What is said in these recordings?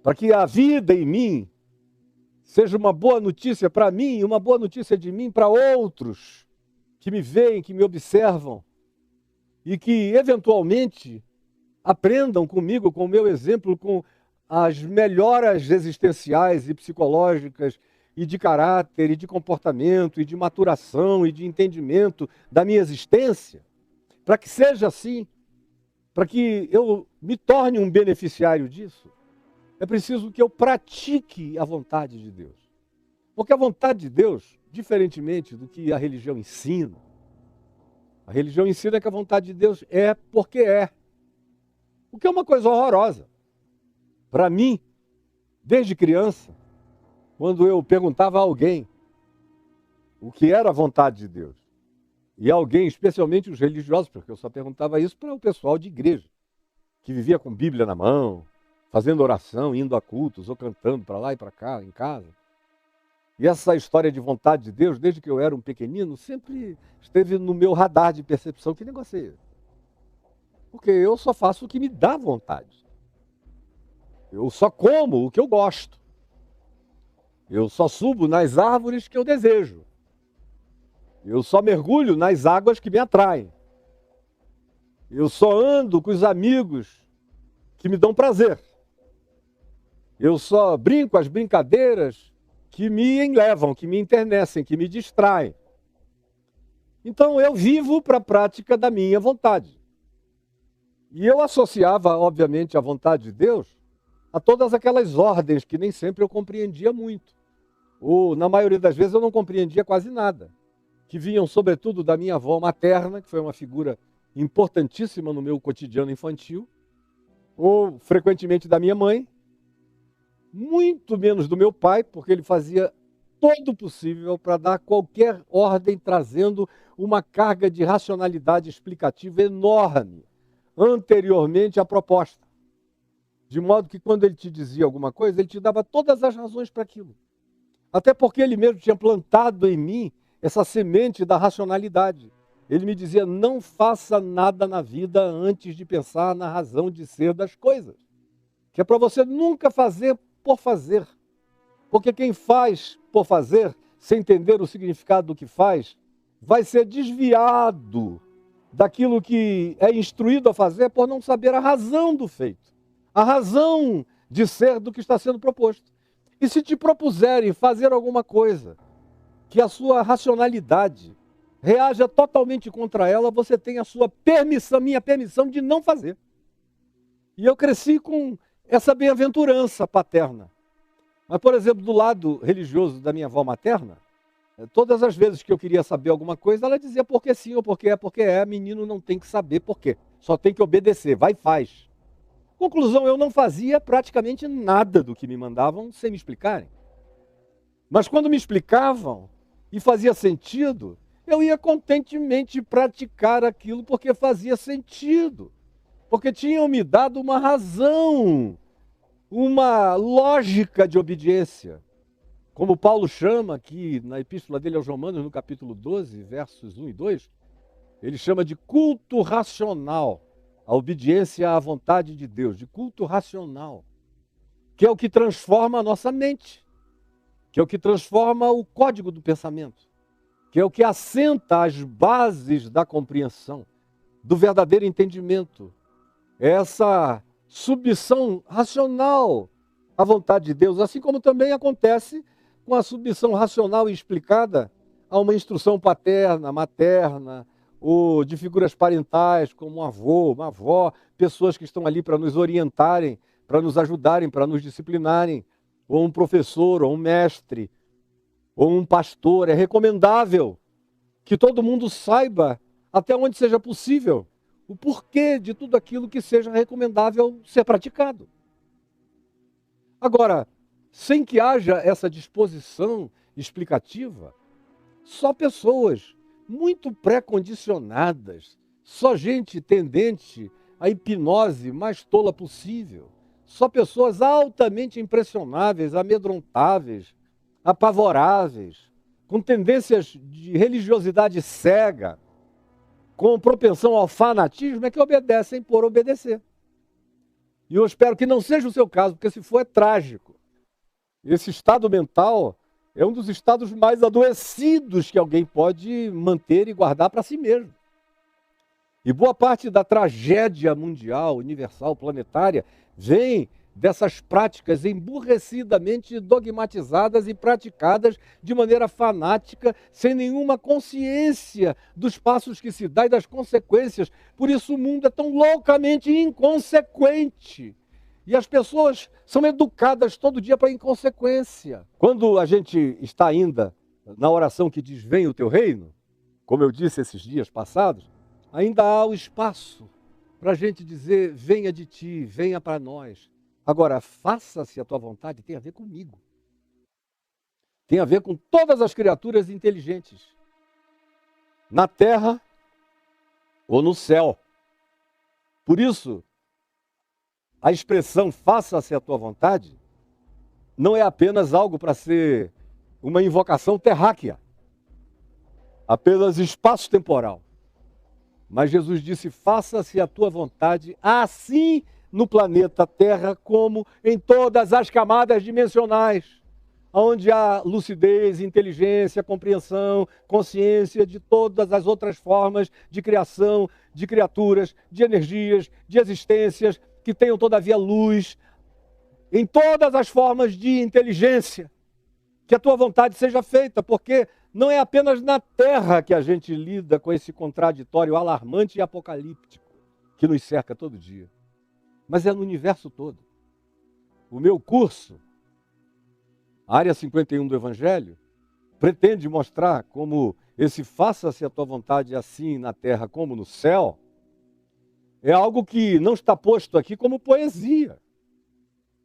para que a vida em mim seja uma boa notícia para mim e uma boa notícia de mim para outros que me veem, que me observam e que eventualmente aprendam comigo, com o meu exemplo, com as melhoras existenciais e psicológicas e de caráter e de comportamento e de maturação e de entendimento da minha existência, para que seja assim, para que eu me torne um beneficiário disso, é preciso que eu pratique a vontade de Deus. Porque a vontade de Deus, diferentemente do que a religião ensina, a religião ensina que a vontade de Deus é porque é. O que é uma coisa horrorosa. Para mim, desde criança, quando eu perguntava a alguém o que era a vontade de Deus, e alguém, especialmente os religiosos, porque eu só perguntava isso para o pessoal de igreja, que vivia com Bíblia na mão, fazendo oração, indo a cultos, ou cantando para lá e para cá, em casa. E essa história de vontade de Deus, desde que eu era um pequenino, sempre esteve no meu radar de percepção. Que negócio é esse? Porque eu só faço o que me dá vontade. Eu só como o que eu gosto. Eu só subo nas árvores que eu desejo. Eu só mergulho nas águas que me atraem. Eu só ando com os amigos que me dão prazer. Eu só brinco as brincadeiras que me enlevam, que me enternecem, que me distraem. Então eu vivo para a prática da minha vontade. E eu associava, obviamente, a vontade de Deus a todas aquelas ordens que nem sempre eu compreendia muito. Ou, na maioria das vezes, eu não compreendia quase nada. Que vinham, sobretudo, da minha avó materna, que foi uma figura importantíssima no meu cotidiano infantil, ou, frequentemente, da minha mãe, muito menos do meu pai, porque ele fazia todo o possível para dar qualquer ordem, trazendo uma carga de racionalidade explicativa enorme, anteriormente à proposta. De modo que quando ele te dizia alguma coisa, ele te dava todas as razões para aquilo. Até porque ele mesmo tinha plantado em mim essa semente da racionalidade. Ele me dizia, não faça nada na vida antes de pensar na razão de ser das coisas. Que é para você nunca fazer por fazer. Porque quem faz por fazer, sem entender o significado do que faz, vai ser desviado daquilo que é instruído a fazer por não saber a razão do feito. A razão de ser do que está sendo proposto. E se te propuserem fazer alguma coisa que a sua racionalidade reaja totalmente contra ela, você tem a sua permissão, minha permissão de não fazer. E eu cresci com essa bem-aventurança paterna. Mas, por exemplo, do lado religioso da minha avó materna, todas as vezes que eu queria saber alguma coisa, ela dizia porque sim ou porque é, menino não tem que saber por quê. Só tem que obedecer, vai e faz. Conclusão, eu não fazia praticamente nada do que me mandavam sem me explicarem. Mas quando me explicavam e fazia sentido, eu ia contentemente praticar aquilo porque fazia sentido. Porque tinham me dado uma razão, uma lógica de obediência. Como Paulo chama aqui na epístola dele aos Romanos, no capítulo 12, versos 1 e 2, ele chama de culto racional. A obediência à vontade de Deus, de culto racional, que é o que transforma a nossa mente, que é o que transforma o código do pensamento, que é o que assenta as bases da compreensão, do verdadeiro entendimento. É essa submissão racional à vontade de Deus, assim como também acontece com a submissão racional e explicada a uma instrução paterna, materna, ou de figuras parentais, como um avô, uma avó, pessoas que estão ali para nos orientarem, para nos ajudarem, para nos disciplinarem, ou um professor, ou um mestre, ou um pastor. É recomendável que todo mundo saiba, até onde seja possível, o porquê de tudo aquilo que seja recomendável ser praticado. Agora, sem que haja essa disposição explicativa, só pessoas muito pré-condicionadas, só gente tendente à hipnose mais tola possível, só pessoas altamente impressionáveis, amedrontáveis, apavoráveis, com tendências de religiosidade cega, com propensão ao fanatismo, é que obedecem por obedecer. E eu espero que não seja o seu caso, porque se for é trágico. Esse estado mental é um dos estados mais adoecidos que alguém pode manter e guardar para si mesmo. E boa parte da tragédia mundial, universal, planetária, vem dessas práticas emburrecidamente dogmatizadas e praticadas de maneira fanática, sem nenhuma consciência dos passos que se dá e das consequências. Por isso o mundo é tão loucamente inconsequente. E as pessoas são educadas todo dia para a inconsequência. Quando a gente está ainda na oração que diz, venha o teu reino, como eu disse esses dias passados, ainda há o espaço para a gente dizer, venha de ti, venha para nós. Agora, faça-se a tua vontade, tem a ver comigo. Tem a ver com todas as criaturas inteligentes. Na terra ou no céu. Por isso, a expressão faça-se a tua vontade não é apenas algo para ser uma invocação terráquea, apenas espaço temporal. Mas Jesus disse, faça-se a tua vontade, assim no planeta Terra, como em todas as camadas dimensionais, onde há lucidez, inteligência, compreensão, consciência de todas as outras formas de criação, de criaturas, de energias, de existências, que tenham todavia luz, em todas as formas de inteligência, que a tua vontade seja feita, porque não é apenas na Terra que a gente lida com esse contraditório alarmante e apocalíptico que nos cerca todo dia, mas é no universo todo. O meu curso, Área 51 do Evangelho, pretende mostrar como esse faça-se a tua vontade assim na terra como no céu, é algo que não está posto aqui como poesia.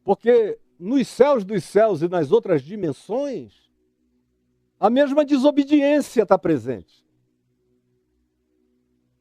Porque nos céus dos céus e nas outras dimensões, a mesma desobediência está presente.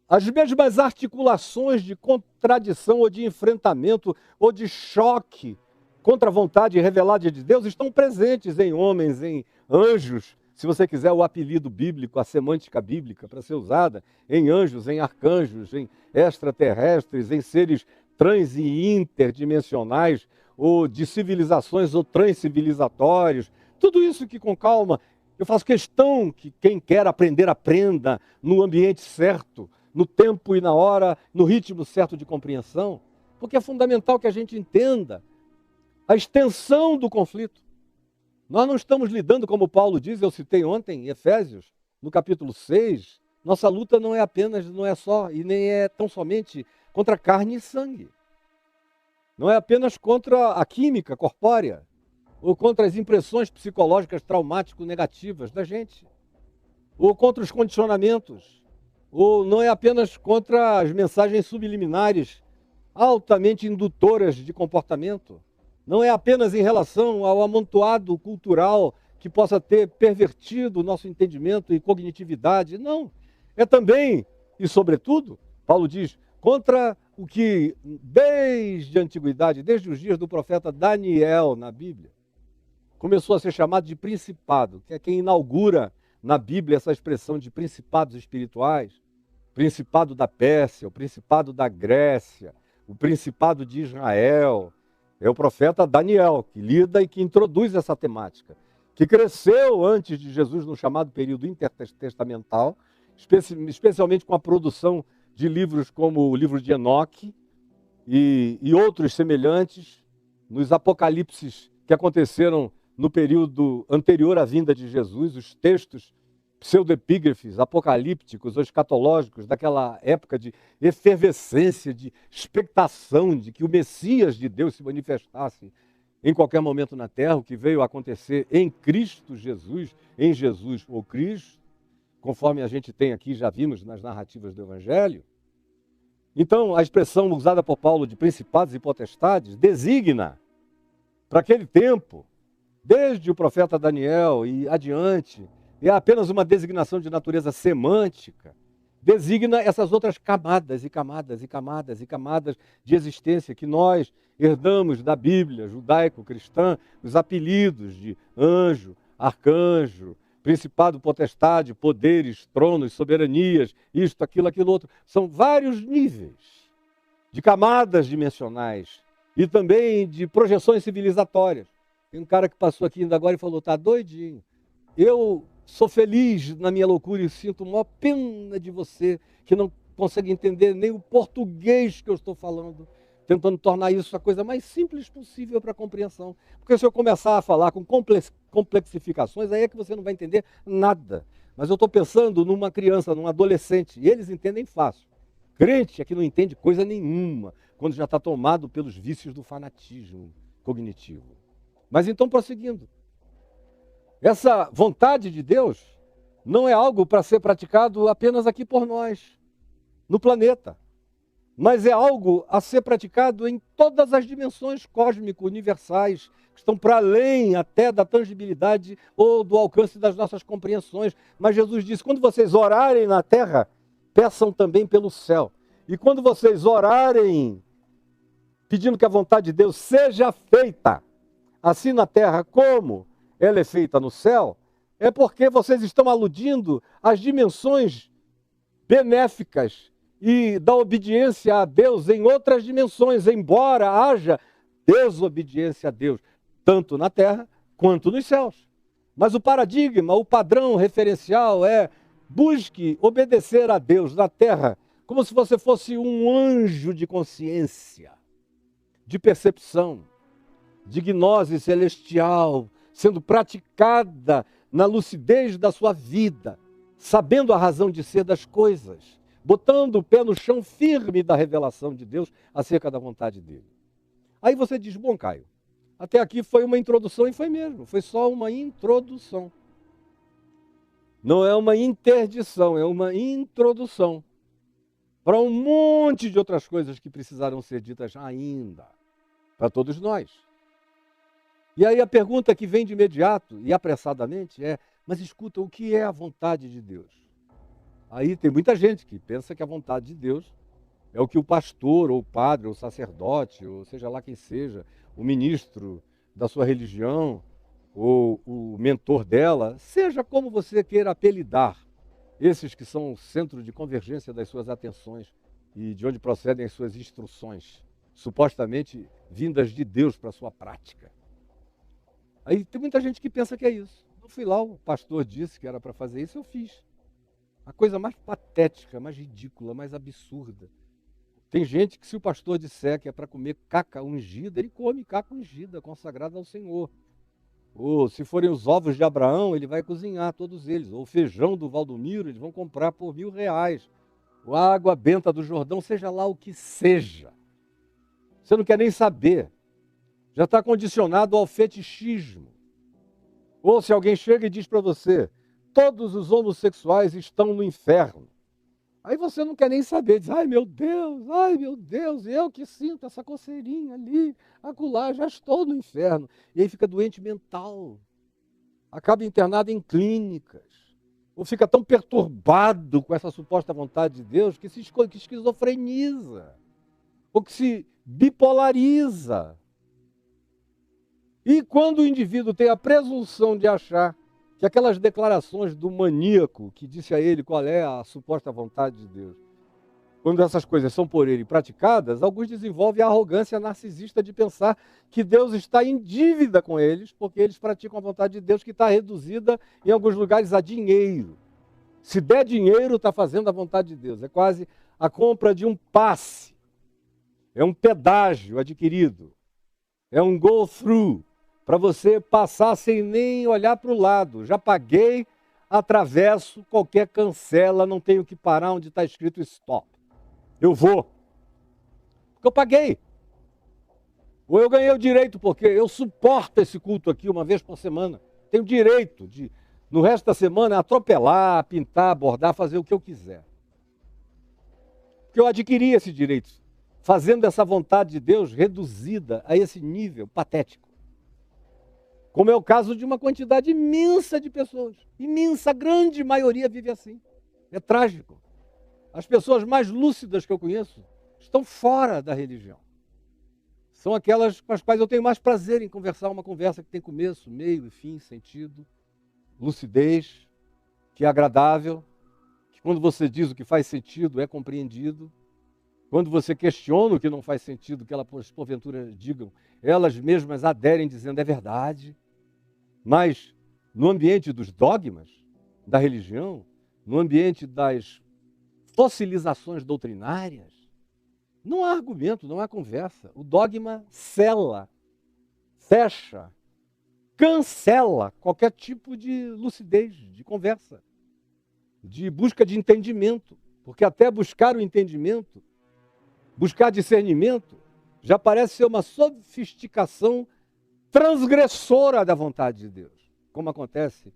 As mesmas articulações de contradição ou de enfrentamento ou de choque contra a vontade revelada de Deus estão presentes em homens, em anjos, se você quiser o apelido bíblico, a semântica bíblica para ser usada, em anjos, em arcanjos, em extraterrestres, em seres trans e interdimensionais, ou de civilizações ou transcivilizatórios, tudo isso que com calma, eu faço questão que quem quer aprender, aprenda no ambiente certo, no tempo e na hora, no ritmo certo de compreensão, porque é fundamental que a gente entenda a extensão do conflito. Nós não estamos lidando, como Paulo diz, eu citei ontem, em Efésios, no capítulo 6, nossa luta não é apenas, não é só, e nem é tão somente contra carne e sangue. Não é apenas contra a química corpórea, ou contra as impressões psicológicas traumático-negativas da gente, ou contra os condicionamentos, ou não é apenas contra as mensagens subliminares altamente indutoras de comportamento, não é apenas em relação ao amontoado cultural que possa ter pervertido o nosso entendimento e cognitividade, não. É também, e sobretudo, Paulo diz, contra o que desde a antiguidade, desde os dias do profeta Daniel na Bíblia, começou a ser chamado de principado, que é quem inaugura na Bíblia essa expressão de principados espirituais, principado da Pérsia, o principado da Grécia, o principado de Israel. É o profeta Daniel que lida e que introduz essa temática, que cresceu antes de Jesus no chamado período intertestamental, especialmente com a produção de livros como o livro de Enoque e outros semelhantes, nos apocalipses que aconteceram no período anterior à vinda de Jesus, os textos pseudoepígrafes, apocalípticos ou escatológicos daquela época de efervescência, de expectação de que o Messias de Deus se manifestasse em qualquer momento na terra, o que veio a acontecer em Cristo Jesus, em Jesus ou Cristo, conforme a gente tem aqui, já vimos nas narrativas do Evangelho. Então, a expressão usada por Paulo de principados e potestades designa, para aquele tempo, desde o profeta Daniel e adiante, é apenas uma designação de natureza semântica, designa essas outras camadas e camadas e camadas e camadas de existência que nós herdamos da Bíblia judaico-cristã, os apelidos de anjo, arcanjo, principado, potestade, poderes, tronos, soberanias, isto, aquilo, aquilo outro. São vários níveis de camadas dimensionais e também de projeções civilizatórias. Tem um cara que passou aqui ainda agora e falou, tá doidinho. Eu sou feliz na minha loucura e sinto maior pena de você que não consegue entender nem o português que eu estou falando, tentando tornar isso a coisa mais simples possível para a compreensão. Porque se eu começar a falar com complexificações, aí é que você não vai entender nada. Mas eu estou pensando numa criança, num adolescente, e eles entendem fácil. Crente é que não entende coisa nenhuma, quando já está tomado pelos vícios do fanatismo cognitivo. Mas então, prosseguindo. Essa vontade de Deus não é algo para ser praticado apenas aqui por nós, no planeta, mas é algo a ser praticado em todas as dimensões cósmico-universais, que estão para além até da tangibilidade ou do alcance das nossas compreensões. Mas Jesus disse, quando vocês orarem na terra, peçam também pelo céu. E quando vocês orarem, pedindo que a vontade de Deus seja feita, assim na terra como ela é feita no céu, é porque vocês estão aludindo às dimensões benéficas e da obediência a Deus em outras dimensões, embora haja desobediência a Deus, tanto na terra quanto nos céus. Mas o paradigma, o padrão referencial é busque obedecer a Deus na terra, como se você fosse um anjo de consciência, de percepção, de gnose celestial, sendo praticada na lucidez da sua vida, sabendo a razão de ser das coisas, botando o pé no chão firme da revelação de Deus acerca da vontade dele. Aí você diz, bom, Caio, até aqui foi uma introdução e foi mesmo, foi só uma introdução. Não é uma interdição, é uma introdução para um monte de outras coisas que precisaram ser ditas ainda, para todos nós. E aí a pergunta que vem de imediato e apressadamente é, mas escuta, o que é a vontade de Deus? Aí tem muita gente que pensa que a vontade de Deus é o que o pastor, ou o padre, ou o sacerdote, ou seja lá quem seja, o ministro da sua religião, ou o mentor dela, seja como você queira apelidar, esses que são o centro de convergência das suas atenções e de onde procedem as suas instruções, supostamente vindas de Deus para a sua prática. Aí tem muita gente que pensa que é isso. Eu fui lá, o pastor disse que era para fazer isso, eu fiz. A coisa mais patética, mais ridícula, mais absurda. Tem gente que se o pastor disser que é para comer caca ungida, ele come caca ungida, consagrada ao Senhor. Ou se forem os ovos de Abraão, ele vai cozinhar todos eles. Ou o feijão do Valdomiro, eles vão comprar por R$1.000. Ou a água benta do Jordão, seja lá o que seja. Você não quer nem saber. Já está condicionado ao fetichismo. Ou se alguém chega e diz para você, todos os homossexuais estão no inferno. Aí você não quer nem saber, diz, ai meu Deus, eu que sinto essa coceirinha ali, acolá, já estou no inferno. E aí fica doente mental, acaba internado em clínicas, ou fica tão perturbado com essa suposta vontade de Deus que se esquizofreniza, ou que se bipolariza. E quando o indivíduo tem a presunção de achar que aquelas declarações do maníaco que disse a ele qual é a suposta vontade de Deus, quando essas coisas são por ele praticadas, alguns desenvolvem a arrogância narcisista de pensar que Deus está em dívida com eles, porque eles praticam a vontade de Deus que está reduzida em alguns lugares a dinheiro. Se der dinheiro, está fazendo a vontade de Deus. É quase a compra de um passe. É um pedágio adquirido. É um go-through. Para você passar sem nem olhar para o lado. Já paguei, atravesso, qualquer cancela, não tenho que parar onde está escrito stop. Eu vou. Porque eu paguei. Ou eu ganhei o direito, porque eu suporto esse culto aqui uma vez por semana. Tenho direito de, no resto da semana, atropelar, pintar, bordar, fazer o que eu quiser. Porque eu adquiri esse direito, fazendo essa vontade de Deus reduzida a esse nível patético. Como é o caso de uma quantidade imensa de pessoas. Imensa, a grande maioria vive assim. É trágico. As pessoas mais lúcidas que eu conheço estão fora da religião. São aquelas com as quais eu tenho mais prazer em conversar, uma conversa que tem começo, meio e fim, sentido, lucidez, que é agradável, que quando você diz o que faz sentido é compreendido. Quando você questiona o que não faz sentido que elas, porventura, digam, elas mesmas aderem dizendo é verdade. Mas no ambiente dos dogmas da religião, no ambiente das fossilizações doutrinárias, não há argumento, não há conversa. O dogma sela, fecha, cancela qualquer tipo de lucidez, de conversa, de busca de entendimento. Porque até buscar o entendimento, buscar discernimento, já parece ser uma sofisticação transgressora da vontade de Deus, como acontece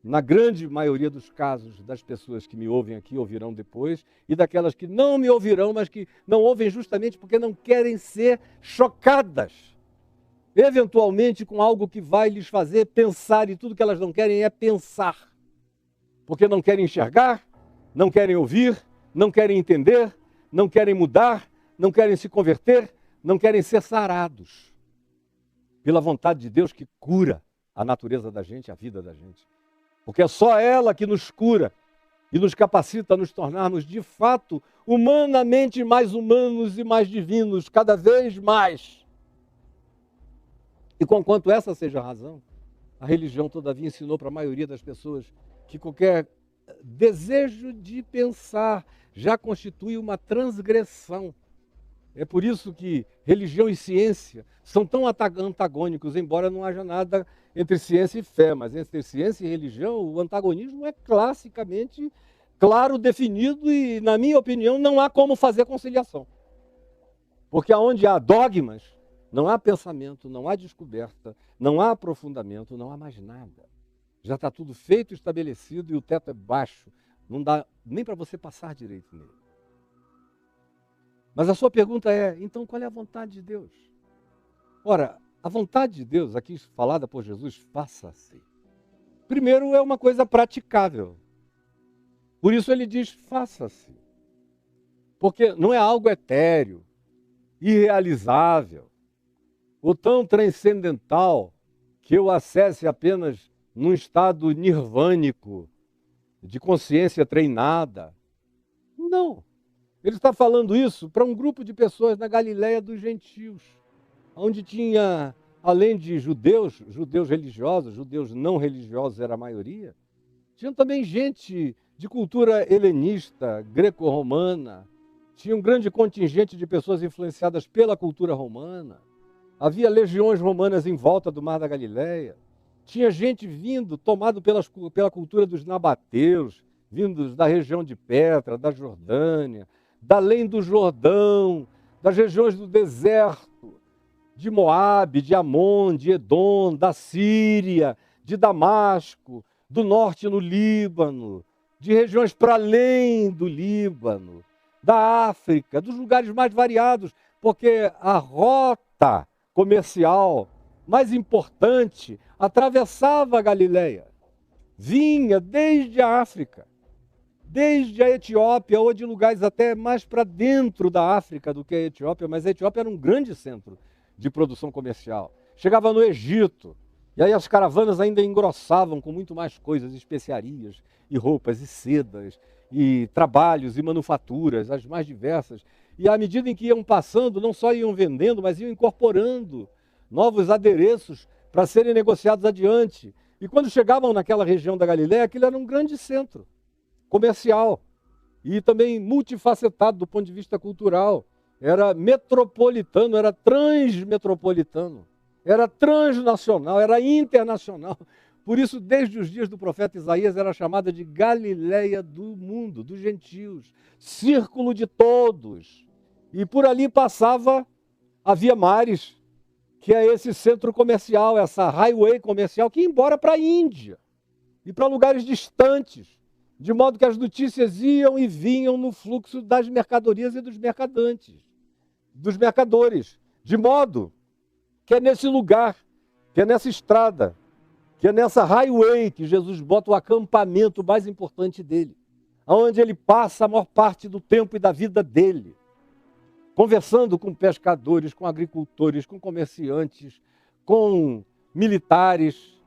na grande maioria dos casos das pessoas que me ouvem aqui, ouvirão depois, e daquelas que não me ouvirão, mas que não ouvem justamente porque não querem ser chocadas, eventualmente com algo que vai lhes fazer pensar, e tudo que elas não querem é pensar, porque não querem enxergar, não querem ouvir, não querem entender, não querem mudar, não querem se converter, não querem ser sarados pela vontade de Deus que cura a natureza da gente, a vida da gente. Porque é só ela que nos cura e nos capacita a nos tornarmos, de fato, humanamente mais humanos e mais divinos, cada vez mais. E conquanto essa seja a razão, a religião, todavia, ensinou para a maioria das pessoas que qualquer desejo de pensar já constitui uma transgressão. É por isso que religião e ciência são tão antagônicos, embora não haja nada entre ciência e fé, mas entre ciência e religião o antagonismo é classicamente claro, definido e, na minha opinião, não há como fazer conciliação. Porque onde há dogmas, não há pensamento, não há descoberta, não há aprofundamento, não há mais nada. Já está tudo feito, estabelecido e o teto é baixo. Não dá nem para você passar direito nele. Mas a sua pergunta é, então qual é a vontade de Deus? Ora, a vontade de Deus, aqui falada por Jesus, faça-se. Primeiro é uma coisa praticável. Por isso ele diz, faça-se. Porque não é algo etéreo, irrealizável, ou tão transcendental que eu acesse apenas num estado nirvânico, de consciência treinada. Não. Ele está falando isso para um grupo de pessoas na Galiléia dos gentios, onde tinha, além de judeus, judeus religiosos, judeus não religiosos era a maioria, tinha também gente de cultura helenista, greco-romana, tinha um grande contingente de pessoas influenciadas pela cultura romana, havia legiões romanas em volta do Mar da Galiléia, tinha gente vindo, tomado pela cultura dos nabateus, vindos da região de Petra, da Jordânia, da além do Jordão, das regiões do deserto, de Moabe, de Amon, de Edom, da Síria, de Damasco, do norte no Líbano, de regiões para além do Líbano, da África, dos lugares mais variados, porque a rota comercial mais importante atravessava a Galileia, vinha desde a África, desde a Etiópia, ou de lugares até mais para dentro da África do que a Etiópia, mas a Etiópia era um grande centro de produção comercial. Chegava no Egito, e aí as caravanas ainda engrossavam com muito mais coisas, especiarias, e roupas, e sedas, e trabalhos, e manufaturas, as mais diversas. E à medida em que iam passando, não só iam vendendo, mas iam incorporando novos adereços para serem negociados adiante. E quando chegavam naquela região da Galiléia, aquilo era um grande centro comercial e também multifacetado do ponto de vista cultural. Era metropolitano, era transmetropolitano, era transnacional, era internacional. Por isso, desde os dias do profeta Isaías, era chamada de Galiléia do mundo, dos gentios, círculo de todos. E por ali passava a Via Maris, que é esse centro comercial, essa highway comercial que ia embora para a Índia e para lugares distantes, de modo que as notícias iam e vinham no fluxo das mercadorias e dos mercadantes, dos mercadores, de modo que é nesse lugar, que é nessa estrada, que é nessa highway que Jesus bota o acampamento mais importante dele, onde ele passa a maior parte do tempo e da vida dele, conversando com pescadores, com agricultores, com comerciantes, com militares,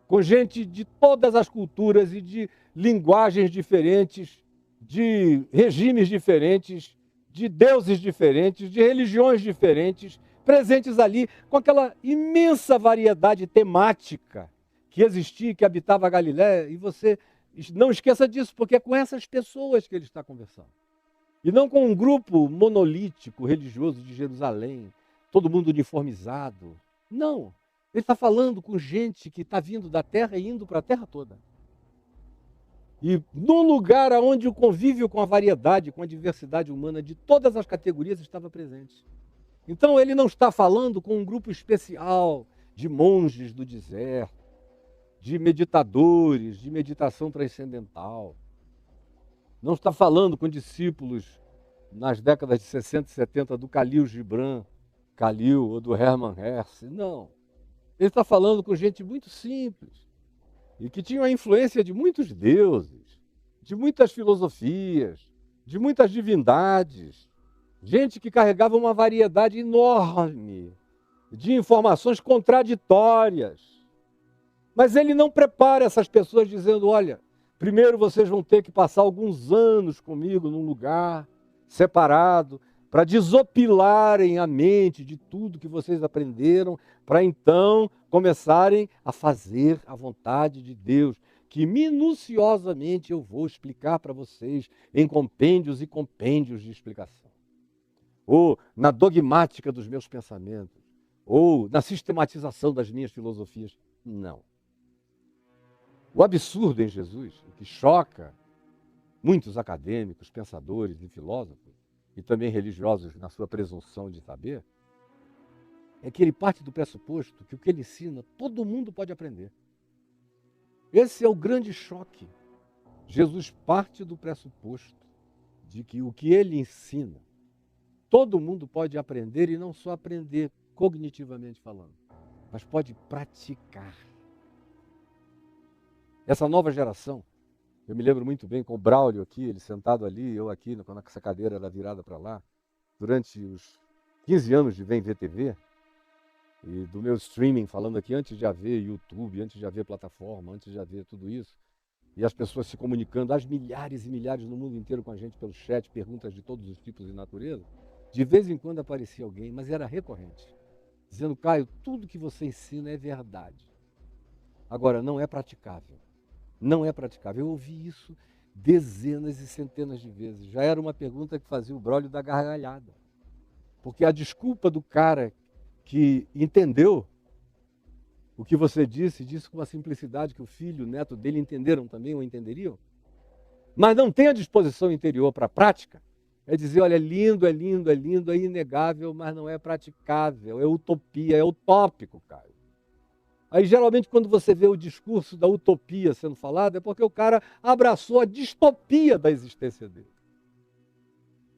com gente de todas as culturas e de linguagens diferentes, de regimes diferentes, de deuses diferentes, de religiões diferentes, presentes ali, com aquela imensa variedade temática que existia, que habitava a Galiléia, e você não esqueça disso, porque é com essas pessoas que ele está conversando. E não com um grupo monolítico, religioso de Jerusalém, todo mundo uniformizado. Não, ele está falando com gente que está vindo da terra e indo para a terra toda. E num lugar onde o convívio com a variedade, com a diversidade humana de todas as categorias estava presente. Então ele não está falando com um grupo especial de monges do deserto, de meditadores, de meditação transcendental. Não está falando com discípulos nas décadas de 60 e 70 do Khalil Gibran, Khalil ou do Hermann Hesse. Não. Ele está falando com gente muito simples e que tinha a influência de muitos deuses, de muitas filosofias, de muitas divindades. Gente que carregava uma variedade enorme de informações contraditórias. Mas ele não prepara essas pessoas dizendo, olha, primeiro vocês vão ter que passar alguns anos comigo num lugar separado, para desopilarem a mente de tudo que vocês aprenderam, para então começarem a fazer a vontade de Deus, que minuciosamente eu vou explicar para vocês em compêndios e compêndios de explicação. Ou na dogmática dos meus pensamentos, ou na sistematização das minhas filosofias. Não. O absurdo em Jesus, o que choca muitos acadêmicos, pensadores e filósofos, e também religiosos na sua presunção de saber, é que ele parte do pressuposto que o que ele ensina, todo mundo pode aprender. Esse é o grande choque. Jesus parte do pressuposto de que o que ele ensina, todo mundo pode aprender, e não só aprender cognitivamente falando, mas pode praticar. Essa nova geração, eu me lembro muito bem com o Braulio aqui, ele sentado ali, eu aqui, quando essa cadeira era virada para lá, durante os 15 anos de Vem Ver TV, e do meu streaming, falando aqui, antes de haver YouTube, antes de haver plataforma, antes de haver tudo isso, e as pessoas se comunicando, as milhares e milhares no mundo inteiro com a gente pelo chat, perguntas de todos os tipos e natureza, de vez em quando aparecia alguém, mas era recorrente, dizendo, Caio, tudo que você ensina é verdade. Agora, não é praticável. Não é praticável. Eu ouvi isso dezenas e centenas de vezes. Já era uma pergunta que fazia o Braulio da gargalhada. Porque a desculpa do cara que entendeu o que você disse com uma simplicidade que o filho, o neto dele entenderam também ou entenderiam, mas não tem a disposição interior para a prática, é dizer, olha, é lindo, é inegável, mas não é praticável, é utopia, é utópico, Caio. Aí, geralmente, quando você vê o discurso da utopia sendo falado, é porque o cara abraçou a distopia da existência dele.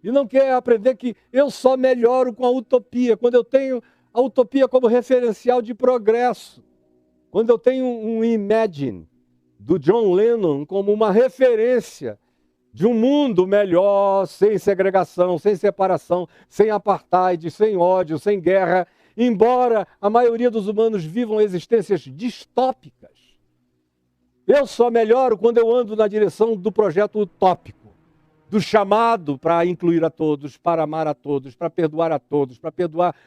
E não quer aprender que eu só melhoro com a utopia, quando eu tenho a utopia como referencial de progresso. Quando eu tenho um Imagine, do John Lennon, como uma referência de um mundo melhor, sem segregação, sem separação, sem apartheid, sem ódio, sem guerra, embora a maioria dos humanos vivam existências distópicas. Eu só melhoro quando eu ando na direção do projeto utópico, do chamado para incluir a todos, para amar a todos, para perdoar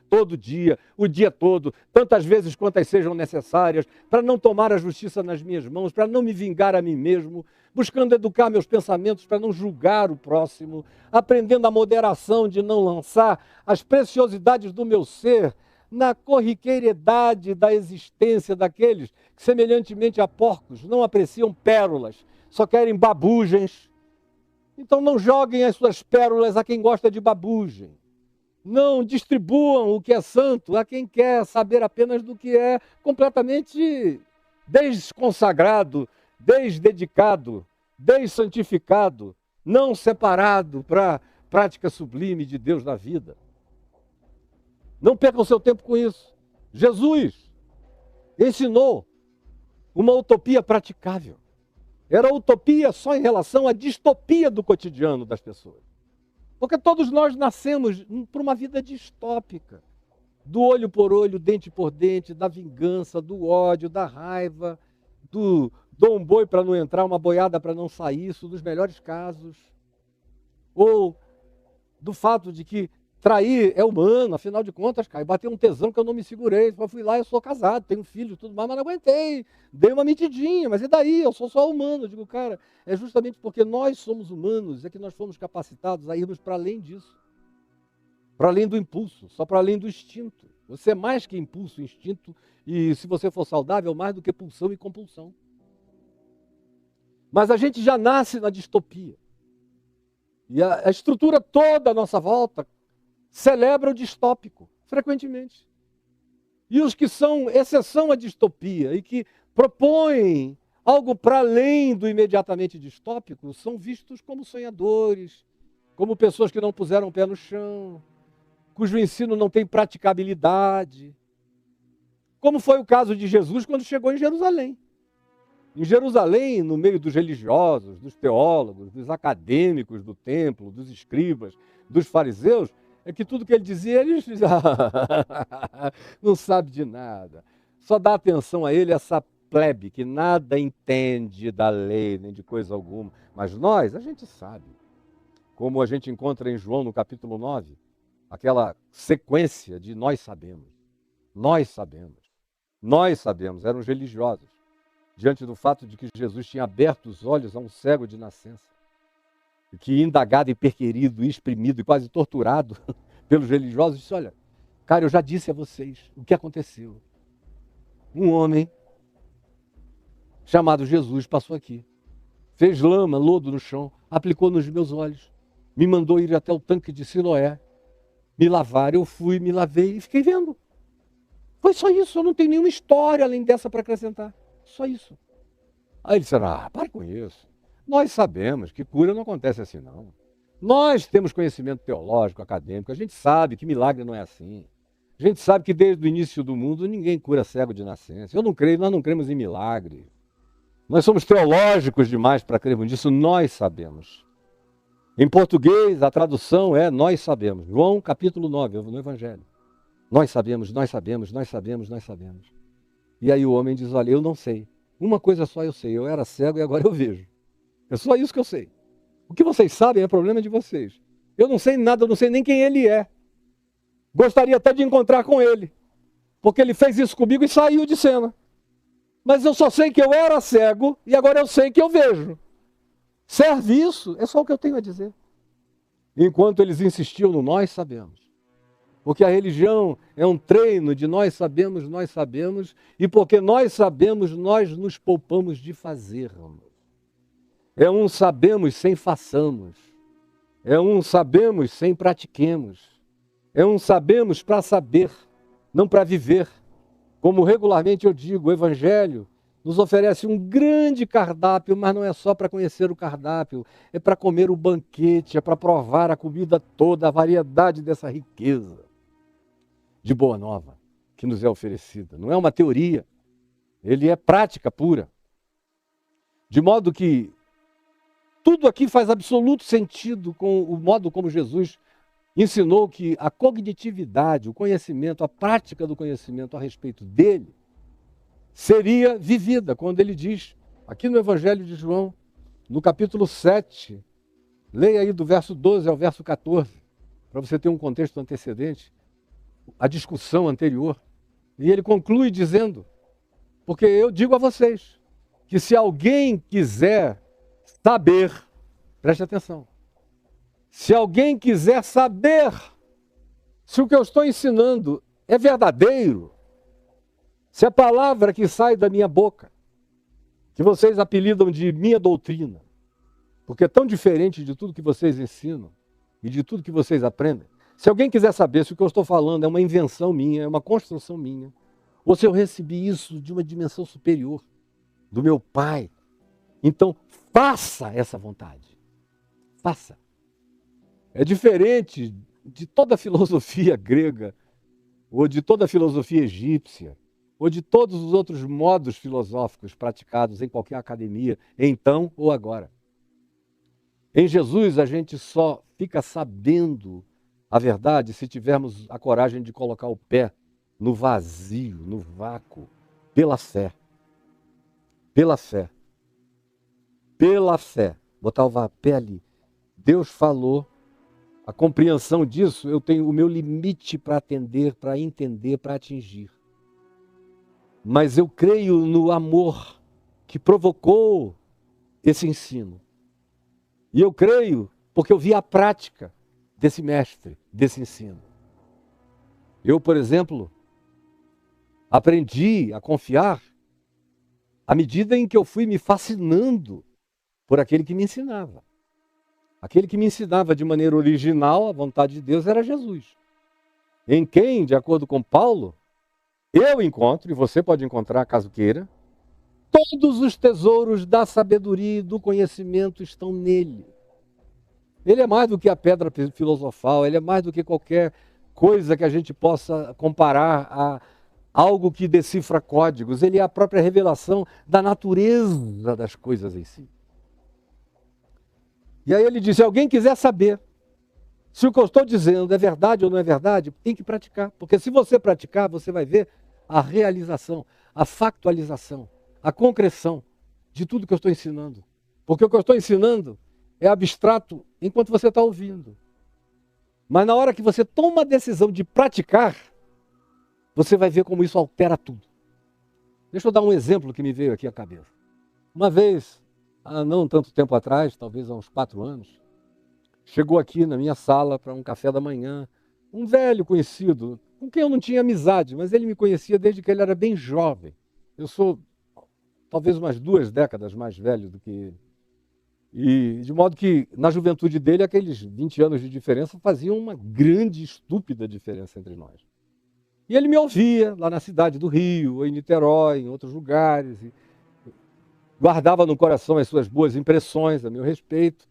todo dia, o dia todo, tantas vezes quantas sejam necessárias, para não tomar a justiça nas minhas mãos, para não me vingar a mim mesmo, buscando educar meus pensamentos para não julgar o próximo, aprendendo a moderação de não lançar as preciosidades do meu ser na corriqueiriedade da existência daqueles que, semelhantemente a porcos, não apreciam pérolas, só querem babugens. Então não joguem as suas pérolas a quem gosta de babugem. Não distribuam o que é santo a quem quer saber apenas do que é completamente desconsagrado, desdedicado, dessantificado, não separado para a prática sublime de Deus na vida. Não percam seu tempo com isso. Jesus ensinou uma utopia praticável. Era utopia só em relação à distopia do cotidiano das pessoas. Porque todos nós nascemos para uma vida distópica. Do olho por olho, dente por dente, da vingança, do ódio, da raiva, do dou um boi para não entrar, uma boiada para não sair, isso nos melhores casos. Ou do fato de que trair é humano, afinal de contas, cara, bateu um tesão que eu não me segurei. Eu fui lá, eu sou casado, tenho um filho, tudo mais, mas não aguentei. Dei uma mentidinha, mas e daí? Eu sou só humano. Eu digo, cara, é justamente porque nós somos humanos, é que nós fomos capacitados a irmos para além disso. Para além do impulso, só para além do instinto. Você é mais que impulso, instinto, e se você for saudável, mais do que pulsão e compulsão. Mas a gente já nasce na distopia. E a estrutura toda à nossa volta celebra o distópico, frequentemente. E os que são exceção à distopia e que propõem algo para além do imediatamente distópico são vistos como sonhadores, como pessoas que não puseram o pé no chão, cujo ensino não tem praticabilidade. Como foi o caso de Jesus quando chegou em Jerusalém. Em Jerusalém, no meio dos religiosos, dos teólogos, dos acadêmicos do templo, dos escribas, dos fariseus, é que tudo que ele dizia, eles não sabe de nada. Só dá atenção a ele essa plebe que nada entende da lei, nem de coisa alguma. Mas nós, a gente sabe. Como a gente encontra em João no capítulo 9, aquela sequência de nós sabemos. Nós sabemos. Nós sabemos, eram os religiosos. Diante do fato de que Jesus tinha aberto os olhos a um cego de nascença, e que indagado e perquirido, exprimido e quase torturado pelos religiosos, disse, olha, cara, eu já disse a vocês o que aconteceu. Um homem chamado Jesus passou aqui, fez lama, lodo no chão, aplicou nos meus olhos, me mandou ir até o tanque de Siloé, me lavar, eu fui, me lavei e fiquei vendo. Foi só isso, eu não tenho nenhuma história além dessa para acrescentar. Só isso. Aí ele disse, para com isso. Nós sabemos que cura não acontece assim, não. Nós temos conhecimento teológico, acadêmico, a gente sabe que milagre não é assim. A gente sabe que desde o início do mundo ninguém cura cego de nascença. Eu não creio, nós não cremos em milagre. Nós somos teológicos demais para crermos nisso, nós sabemos. Em português, a tradução é nós sabemos. João capítulo 9, no Evangelho. Nós sabemos, nós sabemos, nós sabemos, nós sabemos. E aí o homem diz, olha, eu não sei. Uma coisa só eu sei, eu era cego e agora eu vejo. É só isso que eu sei. O que vocês sabem é problema de vocês. Eu não sei nada, eu não sei nem quem ele é. Gostaria até de encontrar com ele. Porque ele fez isso comigo e saiu de cena. Mas eu só sei que eu era cego e agora eu sei que eu vejo. Serve isso? É só o que eu tenho a dizer. Enquanto eles insistiam no nós sabemos. Porque a religião é um treino de nós sabemos, e porque nós sabemos, nós nos poupamos de fazermos. É um sabemos sem façamos. É um sabemos sem pratiquemos. É um sabemos para saber, não para viver. Como regularmente eu digo, o Evangelho nos oferece um grande cardápio, mas não é só para conhecer o cardápio, é para comer o banquete, é para provar a comida toda, a variedade dessa riqueza de boa nova que nos é oferecida. Não é uma teoria, ele é prática pura. De modo que tudo aqui faz absoluto sentido com o modo como Jesus ensinou que a cognitividade, o conhecimento, a prática do conhecimento a respeito dele seria vivida, quando ele diz, aqui no Evangelho de João, no capítulo 7, leia aí do verso 12 ao verso 14, para você ter um contexto antecedente, a discussão anterior. E ele conclui dizendo, porque eu digo a vocês, que se alguém quiser saber, preste atenção, se alguém quiser saber se o que eu estou ensinando é verdadeiro, se a palavra que sai da minha boca, que vocês apelidam de minha doutrina, porque é tão diferente de tudo que vocês ensinam e de tudo que vocês aprendem, se alguém quiser saber se o que eu estou falando é uma invenção minha, é uma construção minha, ou se eu recebi isso de uma dimensão superior, do meu Pai, então faça essa vontade. Faça. É diferente de toda a filosofia grega, ou de toda a filosofia egípcia, ou de todos os outros modos filosóficos praticados em qualquer academia, então ou agora. Em Jesus a gente só fica sabendo a verdade se tivermos a coragem de colocar o pé no vazio, no vácuo, pela fé. Pela fé. Pela fé. Botar o pé ali. Deus falou, a compreensão disso, eu tenho o meu limite para atender, para entender, para atingir. Mas eu creio no amor que provocou esse ensino. E eu creio porque eu vi a prática desse mestre, desse ensino. Eu, por exemplo, aprendi a confiar à medida em que eu fui me fascinando por aquele que me ensinava. Aquele que me ensinava de maneira original a vontade de Deus era Jesus. Em quem, de acordo com Paulo, eu encontro, e você pode encontrar caso queira, todos os tesouros da sabedoria e do conhecimento estão nele. Ele é mais do que a pedra filosofal, ele é mais do que qualquer coisa que a gente possa comparar a algo que decifra códigos. Ele é a própria revelação da natureza das coisas em si. E aí ele diz, se alguém quiser saber se o que eu estou dizendo é verdade ou não é verdade, tem que praticar. Porque se você praticar, você vai ver a realização, a factualização, a concreção de tudo que eu estou ensinando. Porque o que eu estou ensinando é abstrato enquanto você está ouvindo. Mas na hora que você toma a decisão de praticar, você vai ver como isso altera tudo. Deixa eu dar um exemplo que me veio aqui à cabeça. Uma vez, há não tanto tempo atrás, talvez há uns 4 anos, chegou aqui na minha sala para um café da manhã, um velho conhecido, com quem eu não tinha amizade, mas ele me conhecia desde que ele era bem jovem. Eu sou talvez umas 2 décadas mais velho do que ele. E de modo que na juventude dele, aqueles 20 anos de diferença faziam uma grande, estúpida diferença entre nós. E ele me ouvia lá na cidade do Rio, ou em Niterói, em outros lugares, e guardava no coração as suas boas impressões a meu respeito.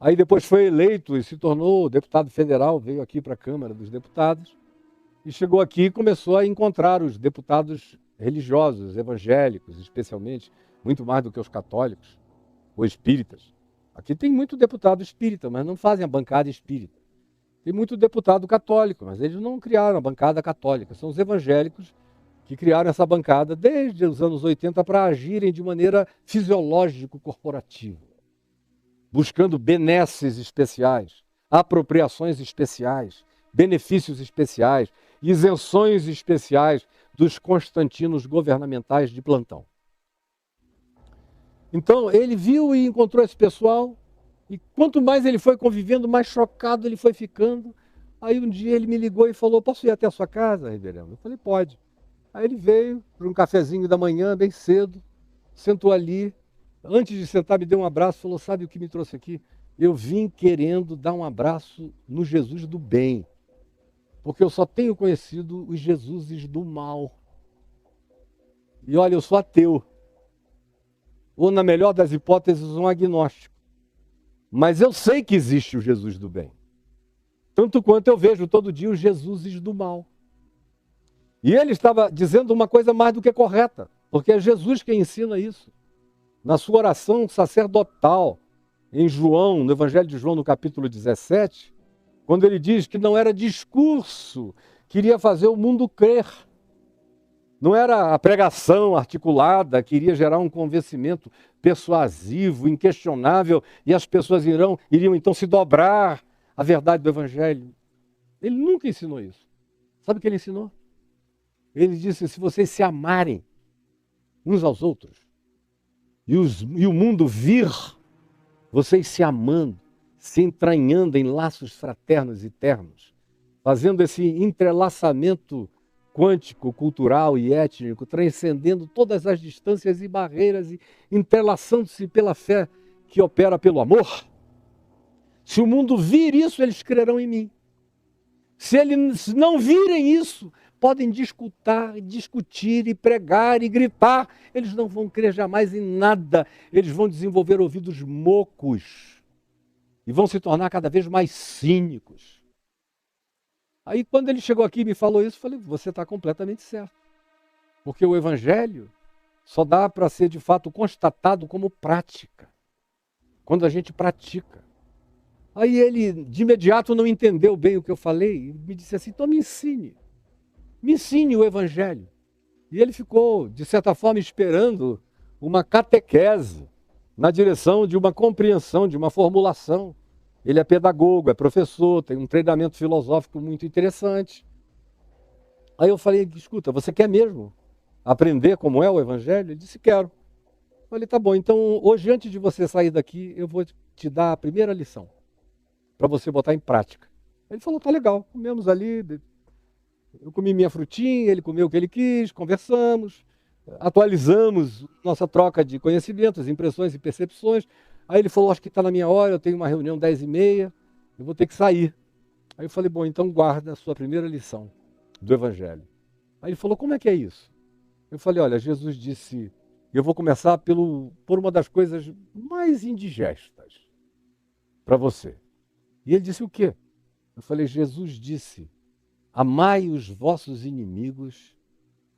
Aí depois foi eleito e se tornou deputado federal, veio aqui para a Câmara dos Deputados, e chegou aqui e começou a encontrar os deputados religiosos, evangélicos, especialmente, muito mais do que os católicos ou espíritas. Aqui tem muito deputado espírita, mas não fazem a bancada espírita. Tem muito deputado católico, mas eles não criaram a bancada católica. São os evangélicos que criaram essa bancada desde os anos 80 para agirem de maneira fisiológico-corporativa, buscando benesses especiais, apropriações especiais, benefícios especiais, isenções especiais dos constantinos governamentais de plantão. Então, ele viu e encontrou esse pessoal, e quanto mais ele foi convivendo, mais chocado ele foi ficando. Aí um dia ele me ligou e falou, posso ir até a sua casa, reverendo? Eu falei, pode. Aí ele veio para um cafezinho da manhã, bem cedo, sentou ali. Antes de sentar, me deu um abraço, falou, sabe o que me trouxe aqui? Eu vim querendo dar um abraço no Jesus do bem, porque eu só tenho conhecido os Jesuses do mal. E olha, eu sou ateu. Ou, na melhor das hipóteses, um agnóstico. Mas eu sei que existe o Jesus do bem. Tanto quanto eu vejo todo dia os Jesuses do mal. E ele estava dizendo uma coisa mais do que correta, porque é Jesus quem ensina isso. Na sua oração sacerdotal, em João, no Evangelho de João, no capítulo 17, quando ele diz que não era discurso que iria fazer o mundo crer. Não era a pregação articulada que iria gerar um convencimento persuasivo, inquestionável, e as pessoas iriam então se dobrar à verdade do Evangelho. Ele nunca ensinou isso. Sabe o que ele ensinou? Ele disse, se vocês se amarem uns aos outros, e o mundo vir vocês se amando, se entranhando em laços fraternos e ternos, fazendo esse entrelaçamento quântico, cultural e étnico, transcendendo todas as distâncias e barreiras e entrelaçando-se pela fé que opera pelo amor. Se o mundo vir isso, eles crerão em mim. Se eles não virem isso, podem discutir e pregar e gritar, eles não vão crer jamais em nada. Eles vão desenvolver ouvidos mocos e vão se tornar cada vez mais cínicos. Aí quando ele chegou aqui e me falou isso, eu falei, você está completamente certo. Porque o Evangelho só dá para ser de fato constatado como prática. Quando a gente pratica. Aí ele de imediato não entendeu bem o que eu falei e me disse assim, então me ensine o Evangelho. E ele ficou, de certa forma, esperando uma catequese na direção de uma compreensão, de uma formulação. Ele é pedagogo, é professor, tem um treinamento filosófico muito interessante. Aí eu falei, escuta, você quer mesmo aprender como é o Evangelho? Ele disse, quero. Eu falei, tá bom, então hoje antes de você sair daqui, eu vou te dar a primeira lição, para você botar em prática. Ele falou, tá legal, comemos ali, eu comi minha frutinha, ele comeu o que ele quis, conversamos, atualizamos nossa troca de conhecimentos, impressões e percepções. Aí ele falou, acho que está na minha hora, eu tenho uma reunião 10h30, eu vou ter que sair. Aí eu falei, bom, então guarda a sua primeira lição do Evangelho. Aí ele falou, como é que é isso? Eu falei, olha, Jesus disse, eu vou começar por uma das coisas mais indigestas para você. E ele disse o quê? Eu falei, Jesus disse, amai os vossos inimigos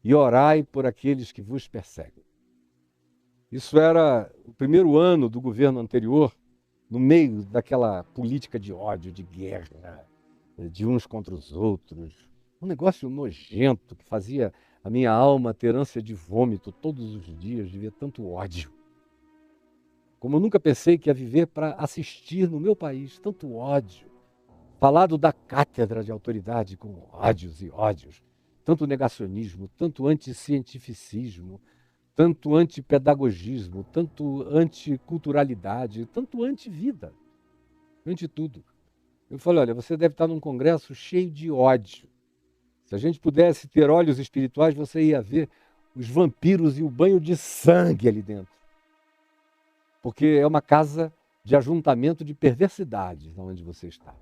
e orai por aqueles que vos perseguem. Isso era o primeiro ano do governo anterior, no meio daquela política de ódio, de guerra, de uns contra os outros. Um negócio nojento que fazia a minha alma ter ânsia de vômito todos os dias, de ver tanto ódio. Como eu nunca pensei que ia viver para assistir no meu país tanto ódio. Falado da cátedra de autoridade com ódios e ódios. Tanto negacionismo, tanto anticientificismo, tanto antipedagogismo, tanto anticulturalidade, tanto antivida, anti-tudo. Eu falei, olha, você deve estar num congresso cheio de ódio. Se a gente pudesse ter olhos espirituais, você ia ver os vampiros e o banho de sangue ali dentro. Porque é uma casa de ajuntamento de perversidades onde você está.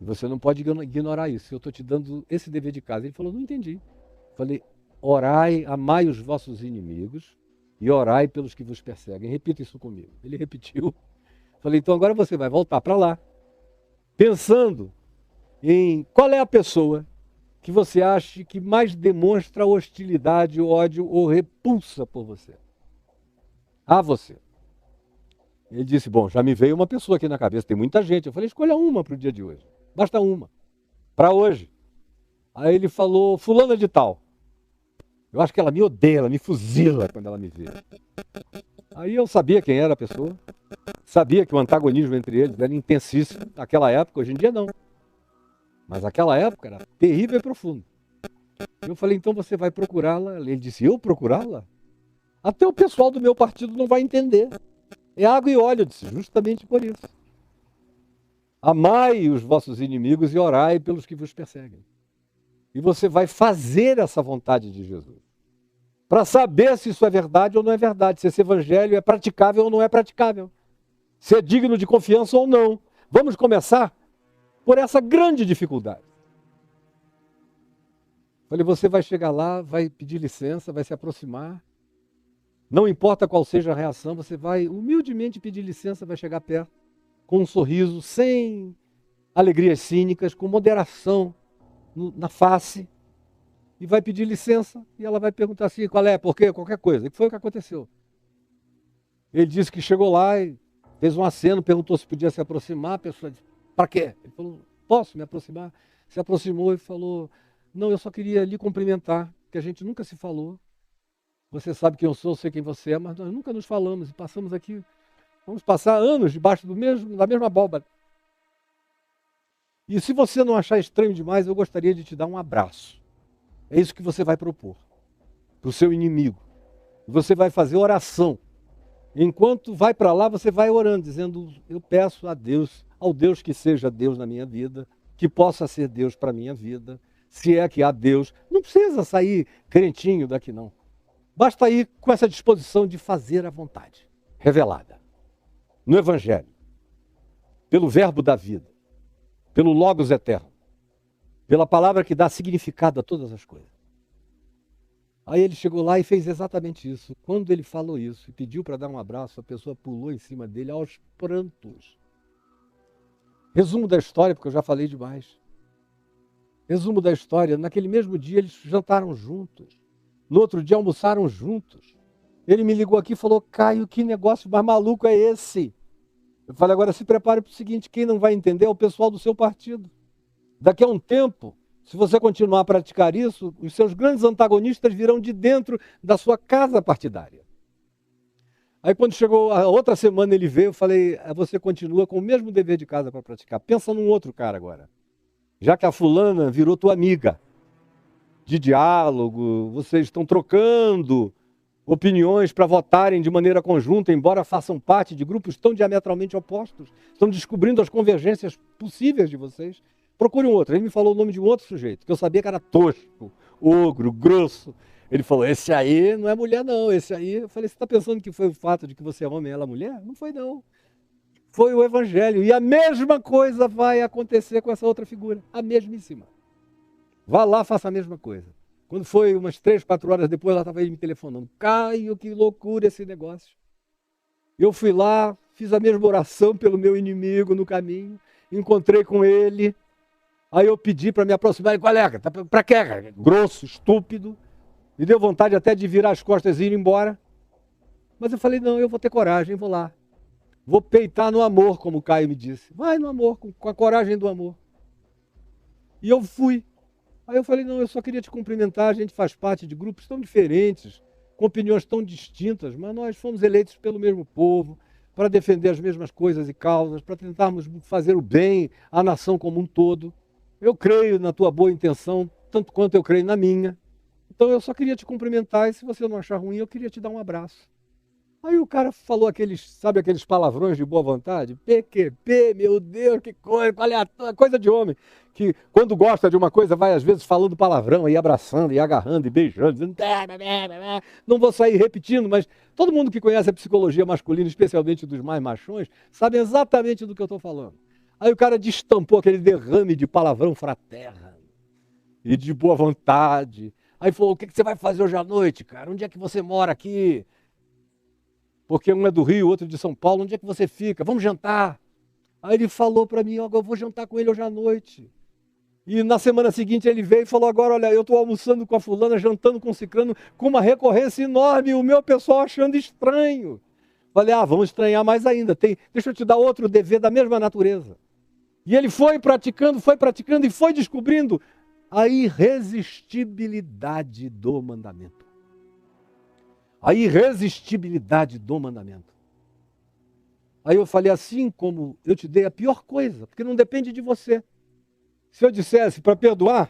E você não pode ignorar isso. Eu estou te dando esse dever de casa. Ele falou, não entendi. Eu falei, orai, amai os vossos inimigos e orai pelos que vos perseguem. Repita isso comigo. Ele repetiu. Falei, então agora você vai voltar para lá, pensando em qual é a pessoa que você acha que mais demonstra hostilidade, ódio ou repulsa por você. A você. Ele disse, bom, já me veio uma pessoa aqui na cabeça, tem muita gente. Eu falei, escolha uma para o dia de hoje. Basta uma. Para hoje. Aí ele falou, fulana de tal. Eu acho que ela me odeia, ela me fuzila quando ela me vê. Aí eu sabia quem era a pessoa. Sabia que o antagonismo entre eles era intensíssimo naquela época, hoje em dia não. Mas naquela época era terrível e profundo. Eu falei, então você vai procurá-la. Ele disse, eu procurá-la? Até o pessoal do meu partido não vai entender. É água e óleo, eu disse, justamente por isso. Amai os vossos inimigos e orai pelos que vos perseguem. E você vai fazer essa vontade de Jesus. Para saber se isso é verdade ou não é verdade, se esse evangelho é praticável ou não é praticável. Se é digno de confiança ou não. Vamos começar por essa grande dificuldade. Falei, você vai chegar lá, vai pedir licença, vai se aproximar. Não importa qual seja a reação, você vai humildemente pedir licença, vai chegar perto, com um sorriso, sem alegrias cínicas, com moderação na face, e vai pedir licença, e ela vai perguntar assim, qual é, por quê, qualquer coisa. E foi o que aconteceu. Ele disse que chegou lá e fez um aceno, perguntou se podia se aproximar, a pessoa disse, para quê? Ele falou, posso me aproximar? Se aproximou e falou, não, eu só queria lhe cumprimentar, que a gente nunca se falou. Você sabe quem eu sou, sei quem você é, mas nós nunca nos falamos e passamos aqui, vamos passar anos debaixo da mesma abóbora. E se você não achar estranho demais, eu gostaria de te dar um abraço. É isso que você vai propor para o seu inimigo. Você vai fazer oração. Enquanto vai para lá, você vai orando, dizendo, eu peço a Deus, ao Deus que seja Deus na minha vida, que possa ser Deus para a minha vida, se é que há Deus. Não precisa sair crentinho daqui não. Basta ir com essa disposição de fazer a vontade revelada no Evangelho, pelo verbo da vida, pelo Logos eterno, pela palavra que dá significado a todas as coisas. Aí ele chegou lá e fez exatamente isso. Quando ele falou isso e pediu para dar um abraço, a pessoa pulou em cima dele aos prantos. Resumo da história, porque eu já falei demais. Resumo da história, naquele mesmo dia eles jantaram juntos. No outro dia almoçaram juntos. Ele me ligou aqui e falou, Caio, que negócio mais maluco é esse? Eu falei, agora se prepare para o seguinte, quem não vai entender é o pessoal do seu partido. Daqui a um tempo, se você continuar a praticar isso, os seus grandes antagonistas virão de dentro da sua casa partidária. Aí quando chegou a outra semana ele veio, eu falei, você continua com o mesmo dever de casa para praticar. Pensa num outro cara agora. Já que a fulana virou tua amiga de diálogo, vocês estão trocando opiniões para votarem de maneira conjunta, embora façam parte de grupos tão diametralmente opostos, estão descobrindo as convergências possíveis de vocês. Procure um outro. Ele me falou o nome de um outro sujeito, que eu sabia que era tosco, ogro, grosso. Ele falou, esse aí não é mulher não, esse aí... Eu falei, você está pensando que foi o fato de que você é homem e ela é mulher? Não foi não. Foi o evangelho. E a mesma coisa vai acontecer com essa outra figura. A mesmíssima. Vá lá, faça a mesma coisa. Quando foi umas 3, 4 horas depois, ela estava aí me telefonando. Caio, que loucura esse negócio. Eu fui lá, fiz a mesma oração pelo meu inimigo no caminho, encontrei com ele, aí eu pedi para me aproximar. Qual é? Para quê? Grosso, estúpido. Me deu vontade até de virar as costas e ir embora. Mas eu falei, não, eu vou ter coragem, vou lá. Vou peitar no amor, como o Caio me disse. Vai no amor, com a coragem do amor. E eu fui. Aí eu falei, não, eu só queria te cumprimentar, a gente faz parte de grupos tão diferentes, com opiniões tão distintas, mas nós fomos eleitos pelo mesmo povo, para defender as mesmas coisas e causas, para tentarmos fazer o bem à nação como um todo. Eu creio na tua boa intenção, tanto quanto eu creio na minha. Então eu só queria te cumprimentar e se você não achar ruim, eu queria te dar um abraço. Aí o cara falou sabe aqueles palavrões de boa vontade? PQP, meu Deus, que coisa, qual é a coisa de homem, que quando gosta de uma coisa vai às vezes falando palavrão, e abraçando, e agarrando, e beijando, dizendo, não vou sair repetindo, mas todo mundo que conhece a psicologia masculina, especialmente dos mais machões, sabe exatamente do que eu estou falando. Aí o cara destampou aquele derrame de palavrão fraterno, e de boa vontade. Aí falou, o que você vai fazer hoje à noite, cara? Onde é que você mora aqui? Porque um é do Rio, outro de São Paulo. Onde é que você fica? Vamos jantar. Aí ele falou para mim, eu vou jantar com ele hoje à noite. E na semana seguinte ele veio e falou, agora, olha, eu estou almoçando com a fulana, jantando com o ciclano, com uma recorrência enorme, o meu pessoal achando estranho. Falei, vamos estranhar mais ainda. Deixa eu te dar outro dever da mesma natureza. E ele foi praticando e foi descobrindo a irresistibilidade do mandamento. A irresistibilidade do mandamento. Aí eu falei, assim como eu te dei a pior coisa, porque não depende de você. Se eu dissesse para perdoar,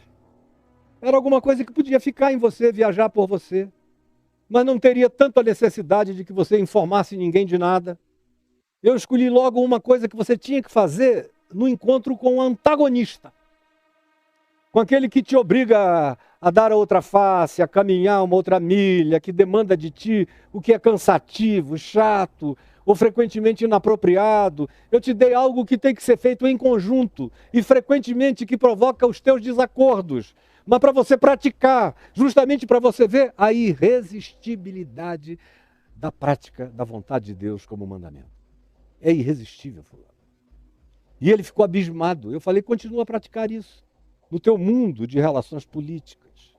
era alguma coisa que podia ficar em você, viajar por você. Mas não teria tanta necessidade de que você informasse ninguém de nada. Eu escolhi logo uma coisa que você tinha que fazer no encontro com o antagonista. Com aquele que te obriga a dar a outra face, a caminhar uma outra milha, que demanda de ti o que é cansativo, chato, ou frequentemente inapropriado. Eu te dei algo que tem que ser feito em conjunto e frequentemente que provoca os teus desacordos. Mas para você praticar, justamente para você ver a irresistibilidade da prática da vontade de Deus como mandamento. É irresistível, fulano. E ele ficou abismado. Eu falei, continua a praticar isso no teu mundo de relações políticas.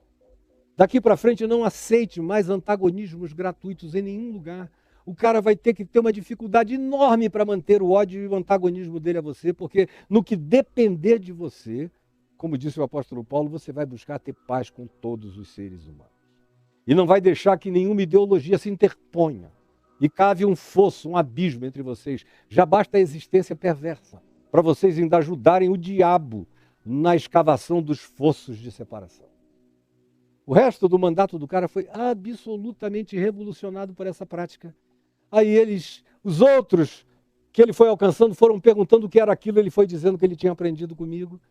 Daqui para frente não aceite mais antagonismos gratuitos em nenhum lugar. O cara vai ter que ter uma dificuldade enorme para manter o ódio e o antagonismo dele a você, porque no que depender de você, como disse o apóstolo Paulo, você vai buscar ter paz com todos os seres humanos. E não vai deixar que nenhuma ideologia se interponha e cave um fosso, um abismo entre vocês. Já basta a existência perversa para vocês ainda ajudarem o diabo na escavação dos fossos de separação. O resto do mandato do cara foi absolutamente revolucionado por essa prática. Aí os outros que ele foi alcançando foram perguntando o que era aquilo, ele foi dizendo que ele tinha aprendido comigo.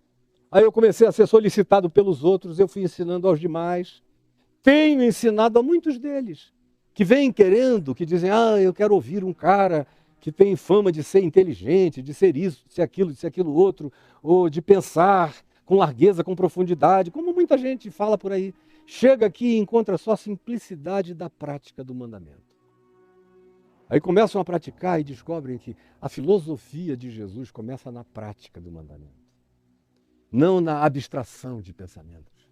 Aí eu comecei a ser solicitado pelos outros, eu fui ensinando aos demais. Tenho ensinado a muitos deles, que vêm querendo, que dizem, eu quero ouvir um cara que tem fama de ser inteligente, de ser isso, de ser aquilo outro, ou de pensar com largueza, com profundidade, como muita gente fala por aí. Chega aqui e encontra só a simplicidade da prática do mandamento. Aí começam a praticar e descobrem que a filosofia de Jesus começa na prática do mandamento. Não na abstração de pensamentos,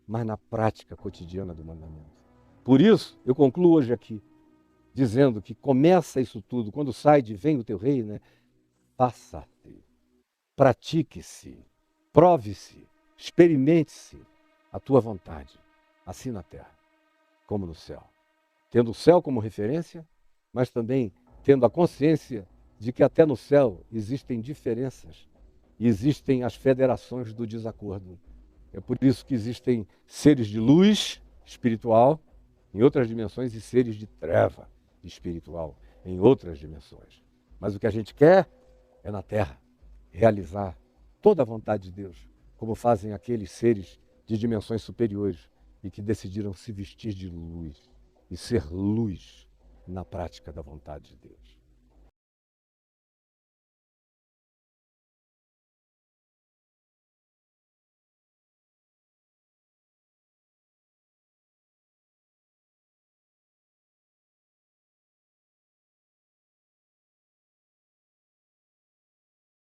mas na prática cotidiana do mandamento. Por isso, eu concluo hoje aqui, dizendo que começa isso tudo, quando sai de vem o teu reino, né? Faça-se, pratique-se, prove-se, experimente-se a tua vontade, assim na terra, como no céu. Tendo o céu como referência, mas também tendo a consciência de que até no céu existem diferenças e existem as federações do desacordo. É por isso que existem seres de luz espiritual em outras dimensões e seres de treva espiritual em outras dimensões. Mas o que a gente quer é na Terra realizar toda a vontade de Deus, como fazem aqueles seres de dimensões superiores e que decidiram se vestir de luz e ser luz na prática da vontade de Deus.